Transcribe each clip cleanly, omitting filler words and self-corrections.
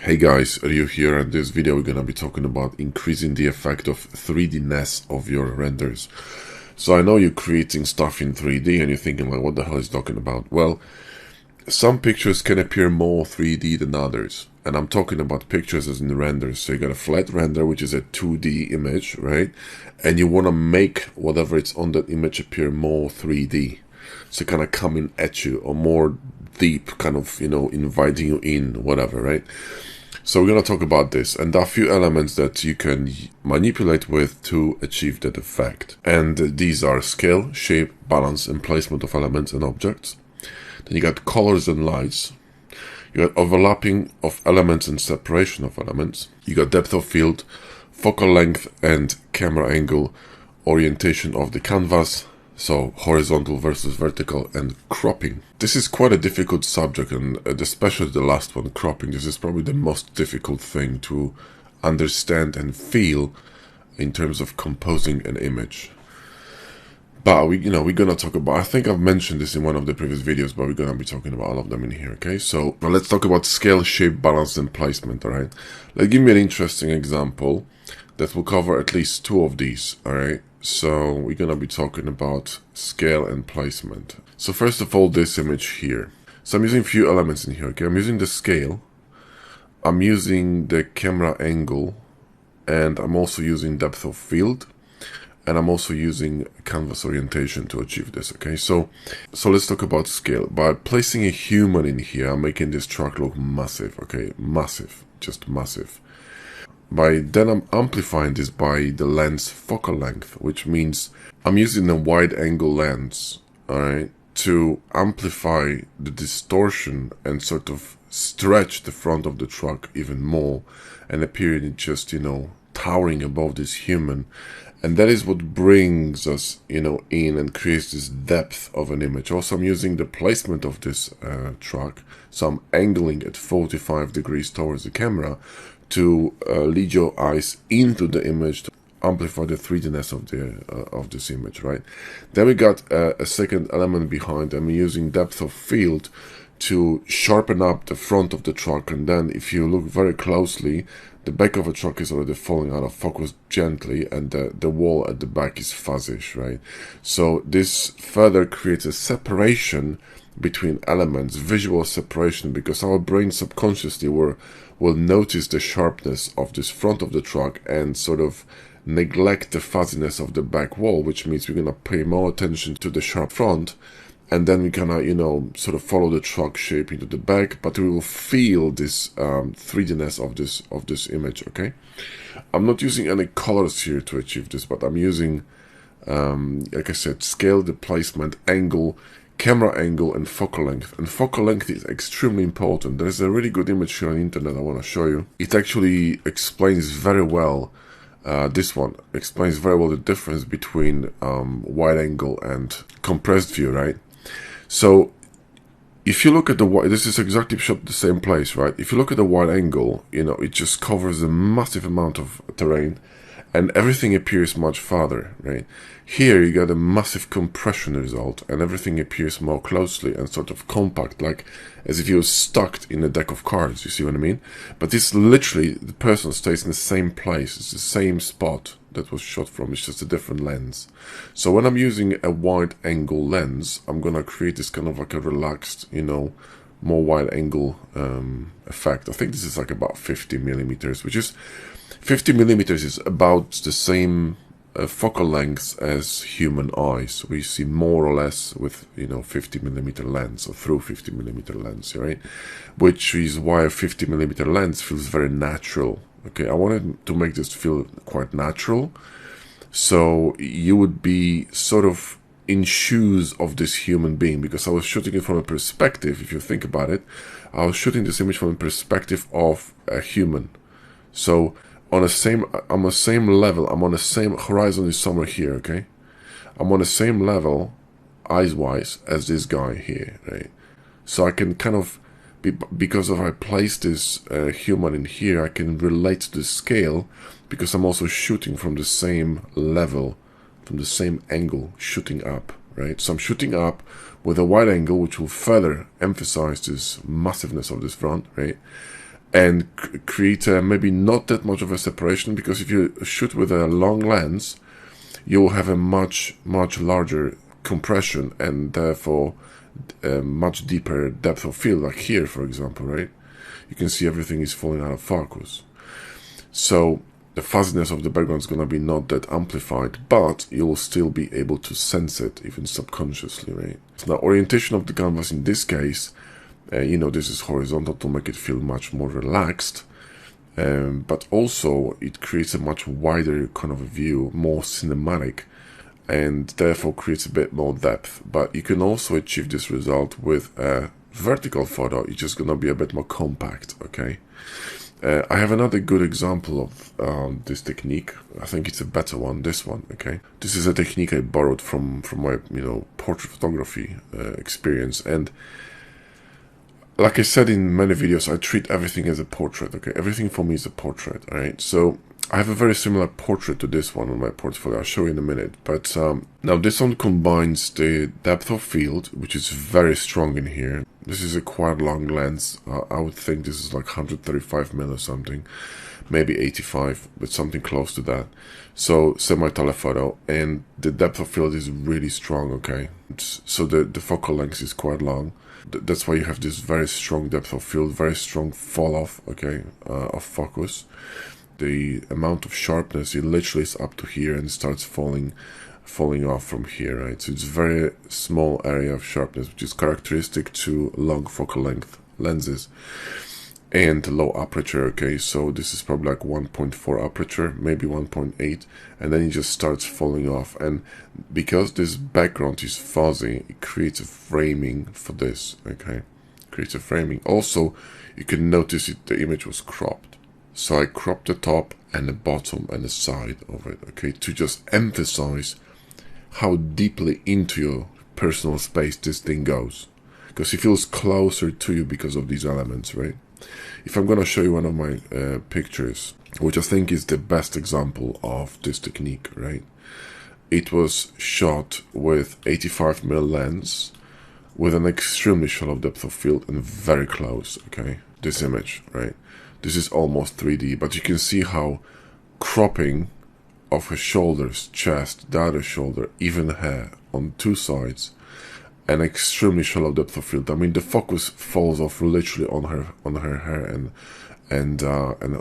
Hey guys, Ryu here, and in this video we're gonna be talking about increasing the effect of 3D Ness of your renders. So I know you're creating stuff in 3D and you're thinking like, what the hell is he talking about? Well, some pictures can appear more 3D than others, and I'm talking about pictures as in renders. So you got a flat render, which is a 2D image, right? And you wanna make whatever it's on that image appear more 3D. So kind of coming at you, or more deep, kind of, inviting you in, whatever, right? So we're going to talk about this, and there are a few elements that you can manipulate with to achieve that effect. And these are scale, shape, balance, and placement of elements and objects. Then you got colors and lights. You got overlapping of elements and separation of elements. You got depth of field, focal length and camera angle, orientation of the canvas, so horizontal versus vertical, and cropping. This is quite a difficult subject, and especially the last one, cropping. This is probably the most difficult thing to understand and feel in terms of composing an image. But we're gonna talk about, I think I've mentioned this in one of the previous videos, but we're gonna be talking about all of them in here, okay? So now let's talk about scale, shape, balance, and placement, alright? Let's give me an interesting example that will cover at least two of these, alright? So we're gonna be talking about scale and placement. So first of all, this image here. So I'm using a few elements in here, okay? I'm using the scale, I'm using the camera angle, and I'm also using depth of field, and I'm also using canvas orientation to achieve this, okay? So let's talk about scale. By placing a human in here, I'm making this truck look massive, okay? Massive, just massive. Then I'm amplifying this by the lens focal length, which means I'm using a wide angle lens, alright, to amplify the distortion and sort of stretch the front of the truck even more and appearing just, towering above this human. And that is what brings us, in and creates this depth of an image. Also, I'm using the placement of this truck, so I'm angling at 45 degrees towards the camera to lead your eyes into the image to amplify the 3D-ness of this image, right? Then we got a second element behind. I'm using depth of field to sharpen up the front of the truck, and then if you look very closely, the back of the truck is already falling out of focus gently, and the wall at the back is fuzzish, right? So this further creates a separation between elements, visual separation, because our brain subconsciously will notice the sharpness of this front of the truck and sort of neglect the fuzziness of the back wall, which means we're going to pay more attention to the sharp front, and then we gonna, sort of follow the truck shape into the back, but we will feel this 3D-ness of this image, okay? I'm not using any colors here to achieve this, but I'm using, like I said, scale, the placement, angle, camera angle, and focal length. And focal length is extremely important. There's a really good image here on the internet I want to show you. It actually explains very well, this one explains very well the difference between wide angle and compressed view, right? So if you look at this is exactly shot the same place, right? If you look at the wide angle, it just covers a massive amount of terrain and everything appears much farther, right? Here you got a massive compression result and everything appears more closely and sort of compact, like as if you were stuck in a deck of cards, you see what I mean? But this literally, the person stays in the same place, it's the same spot that was shot from, it's just a different lens. So when I'm using a wide angle lens, I'm gonna create this kind of like a relaxed, more wide angle effect. I think this is like about 50 millimeters, which is 50 millimeters is about the same focal length as human eyes. We see more or less with 50 millimeter lens, or through 50 millimeter lens, right? Which is why a 50 millimeter lens feels very natural. Okay, I wanted to make this feel quite natural, so you would be sort of in shoes of this human being, because I was shooting it from a perspective. If you think about it, I was shooting this image from a perspective of a human. So I'm on the same level, I'm on the same horizon is somewhere here, okay? I'm on the same level, eyes-wise, as this guy here, right? So I can kind of, because if I place this human in here, I can relate to the scale, because I'm also shooting from the same level, from the same angle, shooting up, right? So I'm shooting up with a wide angle, which will further emphasize this massiveness of this front, right? and create maybe not that much of a separation, because if you shoot with a long lens, you'll have a much larger compression and therefore a much deeper depth of field, like here for example, right? You can see everything is falling out of focus. So the fuzziness of the background is going to be not that amplified, but you'll still be able to sense it even subconsciously, right? Now, orientation of the canvas in this case, you know, this is horizontal to make it feel much more relaxed, but also it creates a much wider kind of a view, more cinematic, and therefore creates a bit more depth. But you can also achieve this result with a vertical photo. It's just going to be a bit more compact, okay? I have another good example of this technique. I think it's a better one, this one, okay? This is a technique I borrowed from my, you know, portrait photography experience. And like I said in many videos, I treat everything as a portrait, okay? Everything for me is a portrait, all right? So I have a very similar portrait to this one on my portfolio. I'll show you in a minute. But now this one combines the depth of field, which is very strong in here. This is a quite long lens. I would think this is like 135mm or something, maybe 85, but something close to that. So semi-telephoto, and the depth of field is really strong, okay? So the focal length is quite long. That's why you have this very strong depth of field, very strong fall off, okay, of focus. The amount of sharpness, it literally is up to here and starts falling off from here, right? So it's a very small area of sharpness, which is characteristic to long focal length lenses and low aperture, okay? So this is probably like 1.4 aperture, maybe 1.8, and then it just starts falling off. And because this background is fuzzy, it creates a framing for this, okay? It creates a framing. Also, you can notice the image was cropped. So I cropped the top and the bottom and the side of it, okay, to just emphasize how deeply into your personal space this thing goes, because it feels closer to you because of these elements, right? If I'm going to show you one of my pictures, which I think is the best example of this technique, right? It was shot with 85mm lens with an extremely shallow depth of field and very close, okay? This image, right? This is almost 3D, but you can see how cropping of her shoulders, chest, the other shoulder, even hair on two sides, an extremely shallow depth of field. I mean, the focus falls off literally on her hair and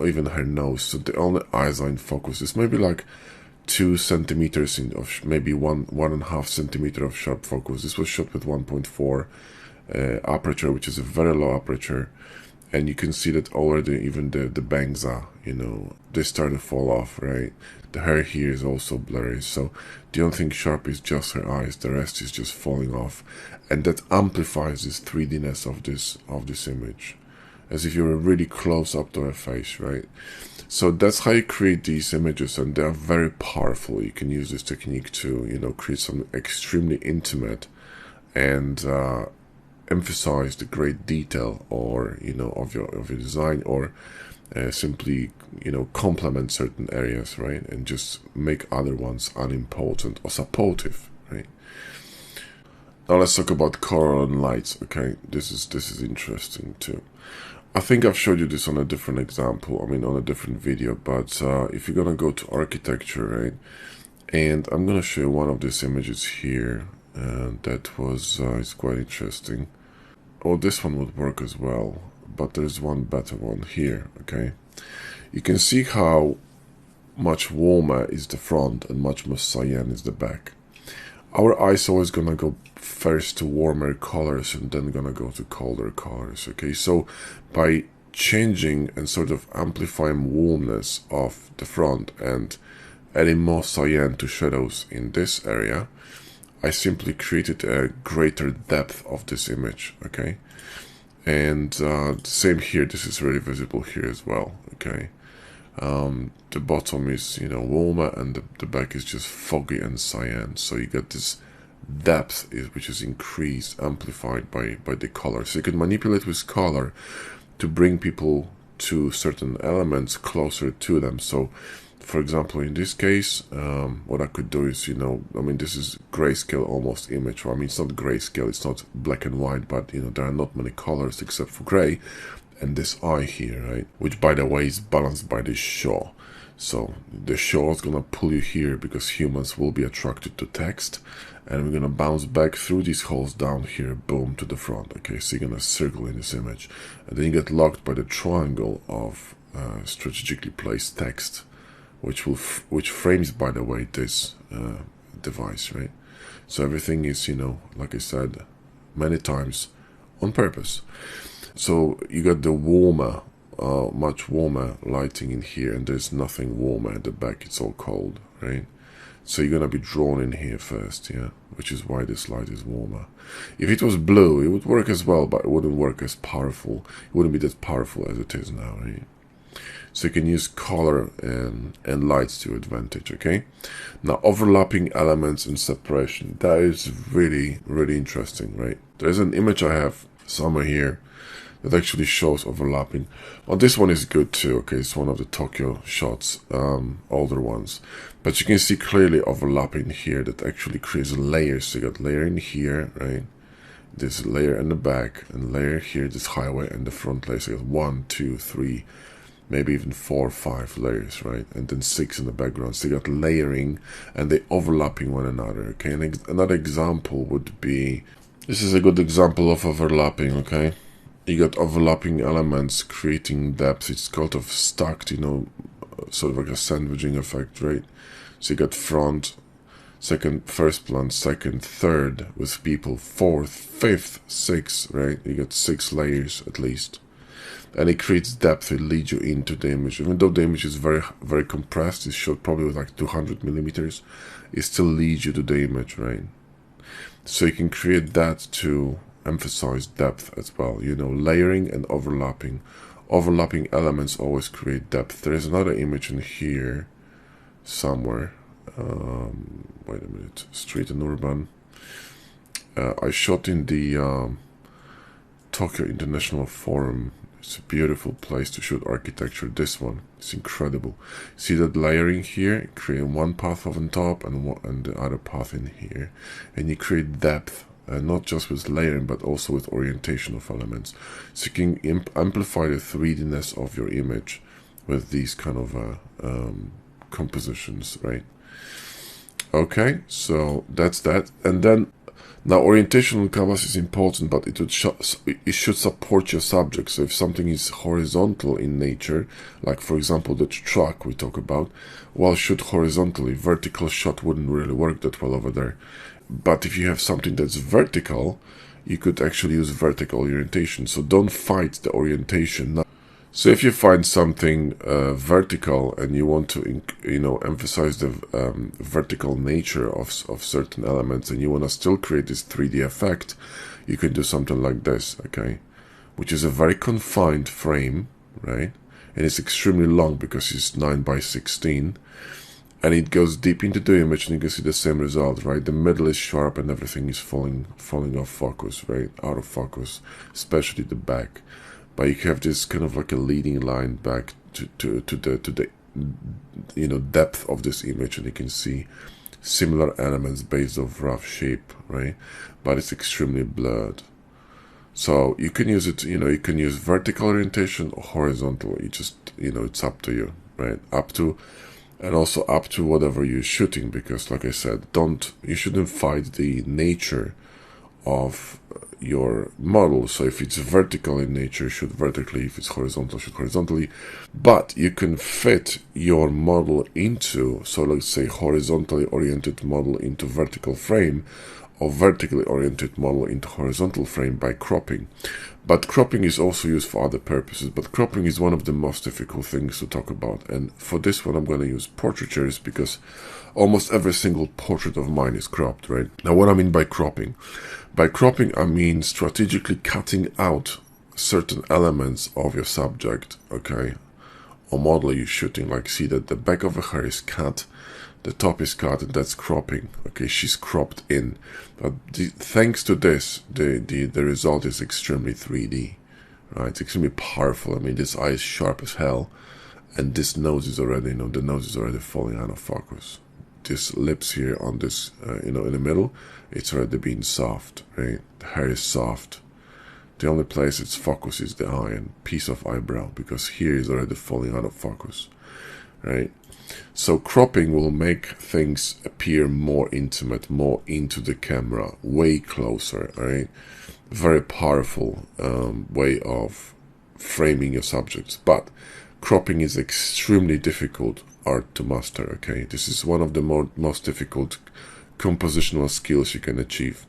even her nose. So the only eyes are in focus. It's maybe like 2 centimeters of maybe 1.5 centimeter of sharp focus. This was shot with 1.4 aperture, which is a very low aperture. And you can see that already even the bangs are, you know, they start to fall off, right? The hair here is also blurry. So the only thing sharp is just her eyes. The rest is just falling off. And that amplifies this 3D-ness of this image, as if you were really close up to her face, right? So that's how you create these images, and they are very powerful. You can use this technique to, you know, create something extremely intimate and emphasize the great detail, or, you know, of your design, or simply, you know, complement certain areas, right, and just make other ones unimportant or supportive, right? Now let's talk about color and lights, okay? This is interesting too. I think I've showed you this on a different example, I mean on a different video, but if you're gonna go to architecture, right, and I'm gonna show you one of these images here, that was it's quite interesting. Oh, this one would work as well, but there's one better one here, okay? You can see how much warmer is the front and much more cyan is the back. Our eyes always gonna go first to warmer colors and then gonna go to colder colors, okay? So by changing and sort of amplifying warmness of the front and adding more cyan to shadows in this area, I simply created a greater depth of this image, okay? And same here, this is really visible here as well, okay? The bottom is, you know, warmer, and the back is just foggy and cyan. So you get this depth which is increased, amplified by the color. So you can manipulate with color to bring people to certain elements closer to them. So for example, in this case, what I could do is, you know, I mean, this is grayscale almost image. Well, I mean, it's not grayscale, it's not black and white, but, you know, there are not many colors except for gray. and this eye here, right? Which, by the way, is balanced by this shaw. So the shaw is gonna pull you here because humans will be attracted to text, and we're gonna bounce back through these holes down here, boom, to the front. Okay, so you're gonna circle in this image, and then you get locked by the triangle of strategically placed text, which frames, by the way, this device, right? So everything is, like I said many times, on purpose. So you got the warmer, much warmer lighting in here, and there's nothing warmer at the back. It's all cold, right? So you're gonna be drawn in here first, yeah, which is why this light is warmer. If it was blue, it would work as well, but it wouldn't work as powerful. It wouldn't be as powerful as it is now, right? So you can use color and lights to your advantage, okay? Now, overlapping elements and separation. That is really, really interesting, right? There's an image I have somewhere here that actually shows overlapping. Well, this one is good too, okay? It's one of the Tokyo shots, older ones. But you can see clearly overlapping here that actually creates layers. So you got layer in here, right? This layer in the back, and layer here, this highway, and the front layer. So you got 1, 2, 3, maybe even 4 or 5 layers, right? And then 6 in the background. So you got layering, and they overlapping one another, okay? And another example would be, this is a good example of overlapping, okay? You got overlapping elements creating depth. It's called of stacked, sort of like a sandwiching effect, right? So you got front, second, first plan, second, third with people, fourth, fifth, sixth, right? You got 6 layers at least. And it creates depth. It leads you into the image. Even though the image is very, very compressed, it's shot probably with like 200 millimeters, it still leads you to the image, right? So you can create that to emphasize depth as well. Layering and overlapping. Overlapping elements always create depth. There is another image in here somewhere. Wait a minute. Street and urban. I shot in the Tokyo International Forum. It's a beautiful place to shoot architecture. This one, it's incredible. See that layering here? Create one path on top and the other path in here, and you create depth, not just with layering but also with orientation of elements. So you can amplify the 3D-ness of your image with these kind of compositions, right? Okay, so that's that. And then now, orientation on canvas is important, but it should support your subject. So if something is horizontal in nature, like for example the truck we talk about, well, shoot horizontally. Vertical shot wouldn't really work that well over there. But if you have something that's vertical, you could actually use vertical orientation. So don't fight the orientation. So if you find something vertical and you want to, emphasize the vertical nature of certain elements, and you want to still create this 3D effect, you can do something like this, okay? Which is a very confined frame, right? And it's extremely long because it's 9:16, and it goes deep into the image, and you can see the same result, right? The middle is sharp, and everything is falling off focus, right? Out of focus, especially the back. But you have this kind of like a leading line back to the depth of this image, and you can see similar elements based off rough shape, right? But it's extremely blurred. So you can use it, you can use vertical orientation or horizontal. You just, it's up to you, right? And also up to whatever you're shooting, because like I said, you shouldn't fight the nature of your model. So if it's vertical in nature, shoot vertically. If it's horizontal, shoot horizontally. But you can fit your model into, so let's say horizontally oriented model into vertical frame, or vertically oriented model into horizontal frame by cropping. But cropping is also used for other purposes, but cropping is one of the most difficult things to talk about. And for this one, I'm going to use portraitures, because almost every single portrait of mine is cropped, right? Now, what I mean by cropping? By cropping, I mean strategically cutting out certain elements of your subject, okay, or model you're shooting. Like, see that the back of her hair is cut, the top is cut, and that's cropping, okay? She's cropped in. But thanks to this, the result is extremely 3D, right? It's extremely powerful. I mean, this eye is sharp as hell, and this nose is already, the nose is already falling out of focus. This lips here on this, in the middle, it's already being soft, right? The hair is soft. The only place it's focus is the eye and piece of eyebrow, because here is already falling out of focus, right? So cropping will make things appear more intimate, more into the camera, way closer, right? Very powerful way of framing your subjects. But cropping is extremely difficult art to master, okay? This is one of the most difficult compositional skills you can achieve.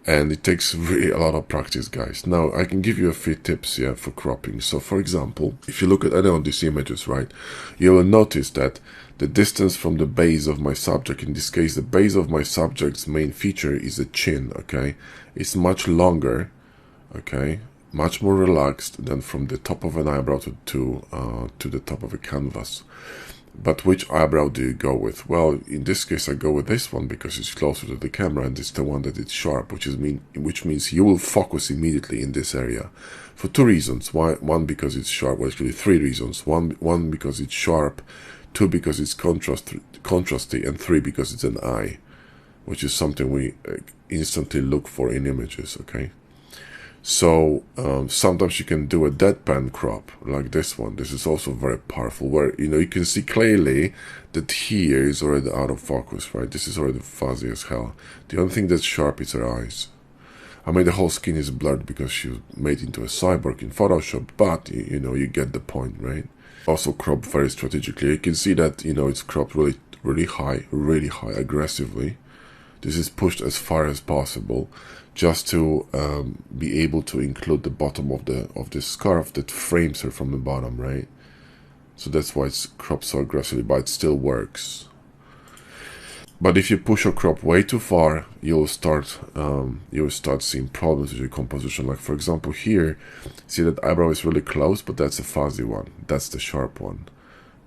And it takes really a lot of practice, guys. Now, I can give you a few tips here for cropping. So, for example, if you look at any of these images, right, you will notice that the distance from the base of my subject, in this case, the base of my subject's main feature is the chin, okay? It's much longer, okay? Much more relaxed than from the top of an eyebrow to the top of a canvas. But which eyebrow do you go with? Well, in this case, I go with this one because it's closer to the camera and it's the one that is sharp, which means you will focus immediately in this area for two reasons. One, because it's sharp. Well, actually, three reasons. One because it's sharp. Two, because it's contrasty. And three, because it's an eye, which is something we instantly look for in images, okay? So sometimes you can do a deadpan crop like this one. This is also very powerful, where you can see clearly that here is already out of focus, right? This is already fuzzy as hell. The only thing that's sharp is her eyes. I mean, the whole skin is blurred because she was made into a cyborg in Photoshop, but you get the point, right? Also crop very strategically. You can see that it's cropped really high, aggressively. This is pushed as far as possible, just to be able to include the bottom of the scarf that frames her from the bottom, right? So that's why it's cropped so aggressively, but it still works. But if you push or crop way too far, you'll start seeing problems with your composition. Like, for example, here, see that eyebrow is really close, but that's a fuzzy one. That's the sharp one,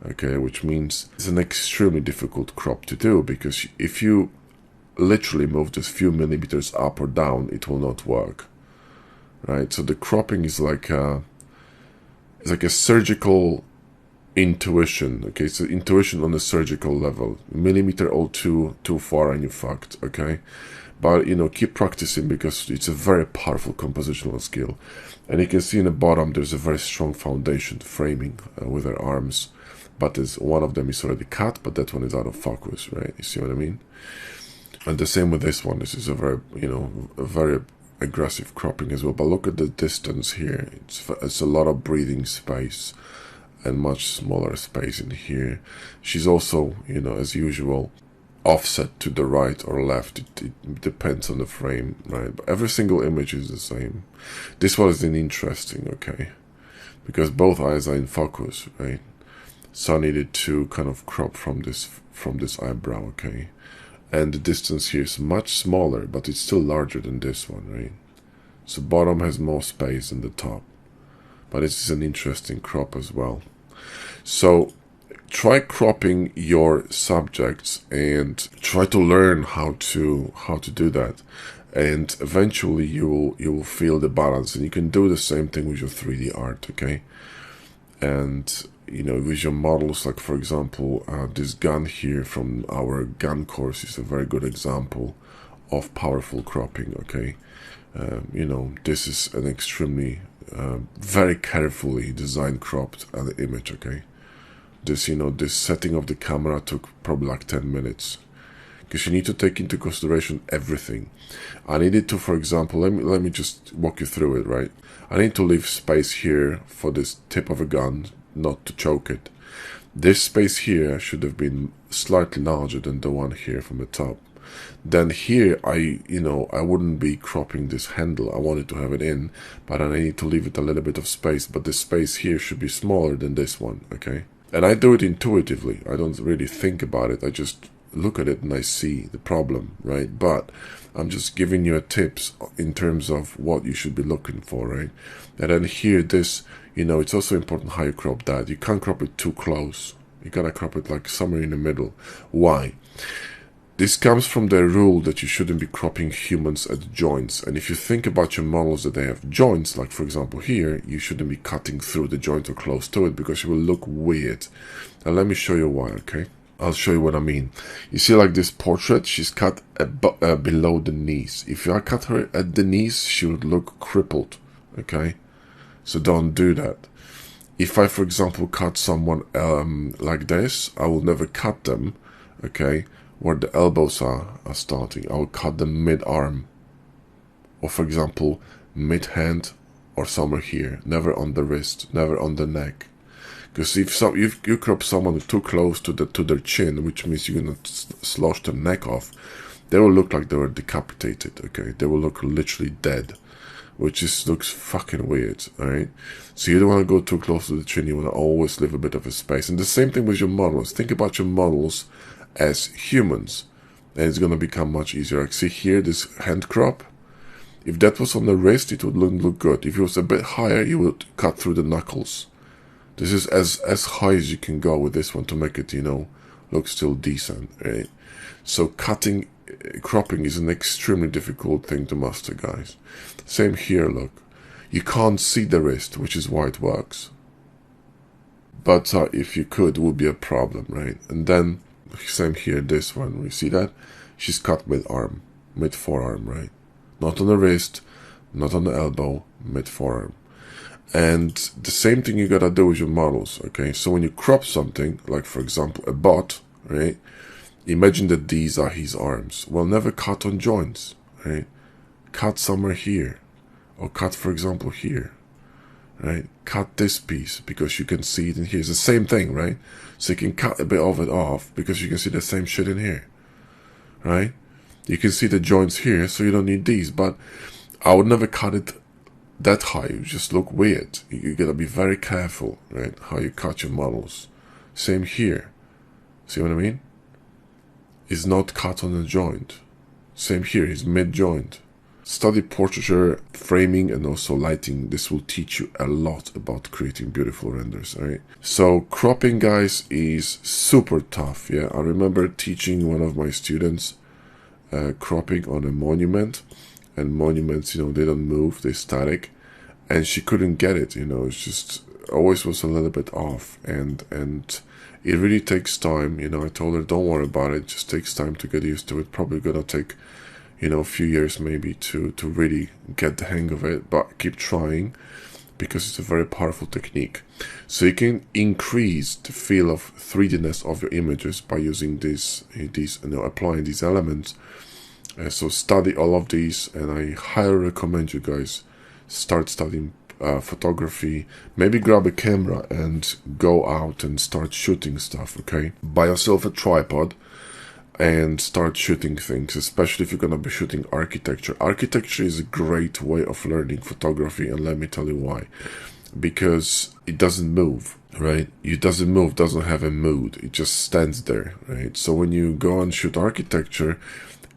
okay? Which means it's an extremely difficult crop to do, because if you literally move just few millimeters up or down, it will not work, right? So the cropping is like a surgical intuition, okay? So intuition on a surgical level. Millimeter or too far and you fucked, okay? But keep practicing, because it's a very powerful compositional skill. And you can see in the bottom there's a very strong foundation framing with her arms, but one of them is already cut, but that one is out of focus, right? You see what I mean? And the same with this one. This is a very aggressive cropping as well. But look at the distance here. It's a lot of breathing space and much smaller space in here. She's also, as usual, offset to the right or left. It depends on the frame, right? But every single image is the same. This one is interesting, okay? Because both eyes are in focus, right? So I needed to kind of crop from this eyebrow, okay? And the distance here is much smaller, but it's still larger than this one, right? So bottom has more space than the top. But it's an interesting crop as well. So try cropping your subjects and try to learn how to do that. And eventually you will feel the balance. And you can do the same thing with your 3D art, okay? And with your models, like for example, this gun here from our gun course is a very good example of powerful cropping, okay? This is an extremely, very carefully designed cropped image, okay? This setting of the camera took probably like 10 minutes. Because you need to take into consideration everything. I needed to, for example, let me just walk you through it, right? I need to leave space here for this tip of a gun, not to choke it. This space here should have been slightly larger than the one here from the top. Then here, I wouldn't be cropping this handle. I wanted to have it in, but I need to leave it a little bit of space. But the space here should be smaller than this one, okay? And I do it intuitively. I don't really think about it. I just look at it and I see the problem, right? But I'm just giving you a tips in terms of what you should be looking for, right? And then here, this, it's also important how you crop that. You can't crop it too close. You gotta crop it like somewhere in the middle. Why? This comes from the rule that you shouldn't be cropping humans at joints. And if you think about your models that they have joints, like for example here, you shouldn't be cutting through the joint or close to it, because it will look weird. And let me show you why, okay? I'll show you what I mean. You see, like this portrait, she's cut below the knees. If I cut her at the knees, she would look crippled, okay? So don't do that. If I, for example, cut someone like this, I will never cut them, okay, where the elbows are starting. I will cut them mid-arm, or for example, mid-hand, or somewhere here. Never on the wrist, never on the neck. Because if you crop someone too close to their chin, which means you're gonna slosh their neck off, they will look like they were decapitated, okay? They will look literally dead, which looks fucking weird, alright? So you don't want to go too close to the chin, you want to always leave a bit of a space. And the same thing with your models. Think about your models as humans, and it's going to become much easier. Like, see here, this hand crop, if that was on the wrist, it wouldn't look good. If it was a bit higher, you would cut through the knuckles. This is as high as you can go with this one to make it, you know, look still decent, right? So cropping is an extremely difficult thing to master, guys. Same here, look. You can't see the wrist, which is why it works. But if you could, it would be a problem, right? And then, same here, this one, you see that? She's cut mid-arm, mid-forearm, right? Not on the wrist, not on the elbow, mid-forearm. And the same thing you gotta do with your models, okay? So when you crop something, like for example a bot, right? Imagine that these are his arms. Well, never cut on joints, right? Cut somewhere here, or cut, for example, here, right? Cut this piece because you can see it in here. It's the same thing, right? So you can cut a bit of it off because you can see the same shit in here, right? You can see the joints here, so you don't need these. But I would never cut it that high. You just look weird. You gotta be very careful, right? How you cut your models. Same here. See what I mean? Is not cut on a joint. Same here, is mid-joint. Study portraiture, framing, and also lighting. This will teach you a lot about creating beautiful renders, alright? So cropping, guys, is super tough, yeah? I remember teaching one of my students cropping on a monument, and monuments, you know, they don't move, they're static, and she couldn't get it, you know, it's just always was a little bit off, and it really takes time, you know. I told her, don't worry about it, it just takes time to get used to it. Probably gonna take, you know, a few years maybe to really get the hang of it, but keep trying because it's a very powerful technique. So you can increase the feel of 3D-ness of your images by using these, you know, applying these elements. So study all of these, and I highly recommend you guys start studying photography. Maybe grab a camera and go out and start shooting stuff, okay? Buy yourself a tripod and start shooting things, especially if you're going to be shooting architecture. Architecture is a great way of learning photography, and let me tell you why. Because it doesn't move, right? It doesn't move, doesn't have a mood, it just stands there, right? So when you go and shoot architecture,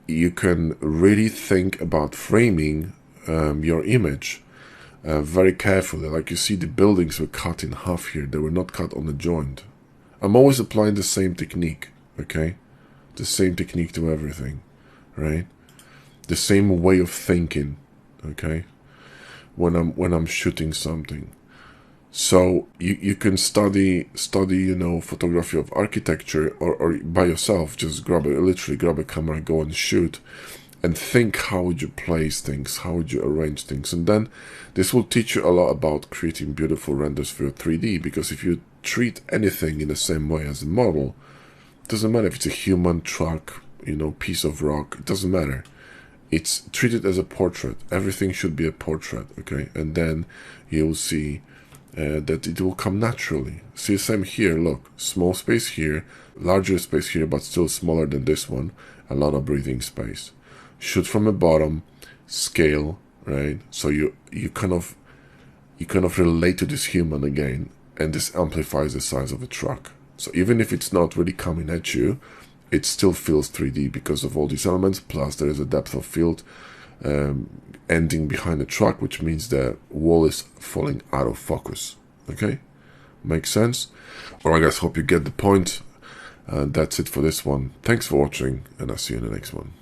you can really think about framing your image very carefully. Like you see, the buildings were cut in half here, they were not cut on the joint. I'm always applying the same technique, okay? The same technique to everything, right? The same way of thinking, okay? When I'm shooting something. So you can study, you know, photography of architecture, or by yourself, just literally grab a camera, go and shoot, and think, how would you place things, how would you arrange things. And then this will teach you a lot about creating beautiful renders for your 3D, because if you treat anything in the same way as a model, it doesn't matter if it's a human, truck, you know, piece of rock, it doesn't matter. It's treated as a portrait. Everything should be a portrait, okay? And then you'll see that it will come naturally. See, same here, look, small space here, larger space here, but still smaller than this one, a lot of breathing space. Shoot from the bottom, scale, right? So you kind of relate to this human again, and this amplifies the size of a truck. So even if it's not really coming at you, it still feels 3D because of all these elements, plus there is a depth of field ending behind the truck, which means the wall is falling out of focus. Okay? Makes sense? Alright guys, hope you get the point. That's it for this one. Thanks for watching, and I'll see you in the next one.